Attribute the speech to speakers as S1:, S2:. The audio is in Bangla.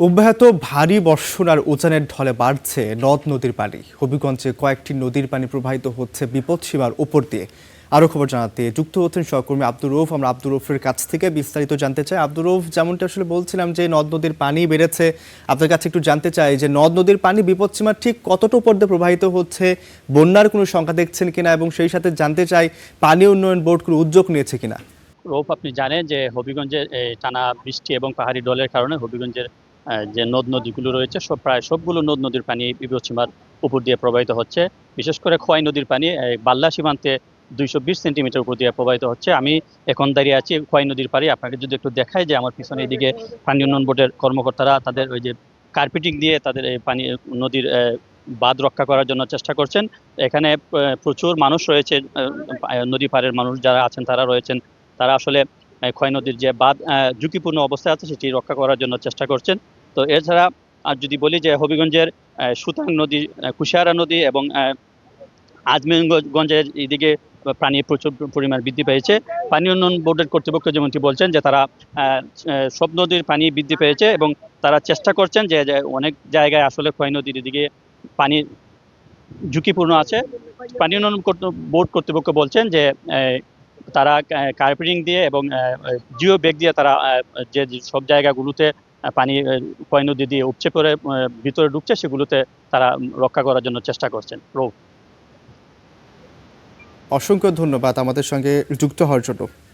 S1: অব্যাহত ভারী বর্ষণ আর উজানের ঢলে বাড়ছে নদ নদীর পানি। হবিগঞ্জে কয়েকটি নদীর পানি প্রবাহিত হচ্ছে বিপদসীমার উপর দিয়ে। আরো খবর জানাতে যুক্ত হচ্ছেন সহকর্মী আব্দুর রউফ। আমরা আব্দুর রউফের কাছ থেকে বিস্তারিত জানতে চাই। আব্দুর রউফ, যেমনটা আসলে বলছিলাম যে নদ নদীর পানি বেড়েছে, আপনার কাছে একটু জানতে চাই যে নদ নদীর পানি বিপদসীমার ঠিক কতটা উপর দিয়ে প্রবাহিত হচ্ছে, বন্যার কোনো সংখ্যা দেখছেন কিনা, এবং সেই সাথে জানতে চাই পানি উন্নয়ন বোর্ড কোনো উদ্যোগ নিয়েছে কিনা।
S2: রৌফ, আপনি জানেন যে হবিগঞ্জের এই টানা বৃষ্টি এবং পাহাড়ি ঢলের কারণে হবিগঞ্জের যে নদ নদীগুলো রয়েছে প্রায় সবগুলো নদ নদীর পানি বিপদসীমার উপর দিয়ে প্রবাহিত হচ্ছে। বিশেষ করে খোয়াই নদীর পানি বাল্লা সীমান্তে 220 সেন্টিমিটার উপর দিয়ে প্রবাহিত হচ্ছে। আমি এখন দাঁড়িয়ে আছি খোয়াই নদীর পাড়ে। আপনাকে যদি একটু দেখাই যে আমার পিছনে এদিকে পানি উন্নয়ন বোর্ডের কর্মকর্তারা তাদের ওই যে কার্পেটিং দিয়ে তাদের এই পানি নদীর বাঁধ রক্ষা করার জন্য চেষ্টা করছেন। এখানে প্রচুর মানুষ রয়েছে, নদী পাড়ের মানুষ যারা আছেন তারা রয়েছেন। তারা আসলে খোয়াই নদীর যে বাঁধ ঝুঁকিপূর্ণ অবস্থায় আছে সেটি রক্ষা করার জন্য চেষ্টা করছেন। তো এছাড়া আর যদি বলি যে হবিগঞ্জের সুতাং নদী, কুশিয়ারা নদী এবং আজমিরগঞ্জের এইদিকে পানি প্রচুর পরিমাণ বৃদ্ধি পেয়েছে। পানি উন্নয়ন বোর্ডের কর্তৃপক্ষ যেমনটি বলছেন যে তারা সব নদীর পানি বৃদ্ধি পেয়েছে এবং তারা চেষ্টা করছেন যে অনেক জায়গায় আসলে খোয়াই নদীর দিকে পানি ঝুঁকিপূর্ণ আছে। পানি উন্নয়ন বোর্ড কর্তৃপক্ষ বলছেন যে তারা কার্পেটিং দিয়ে এবং জিও ব্যাগ দিয়ে তারা যে সব জায়গাগুলোতে পানি খোয়াই নদী দিয়ে উপচে পড়ে ভিতরে ঢুকছে সেগুলোতে তারা রক্ষা করার জন্য চেষ্টা করছেন।
S1: অসংখ্য ধন্যবাদ আমাদের সঙ্গে যুক্ত হওয়ার জন্য।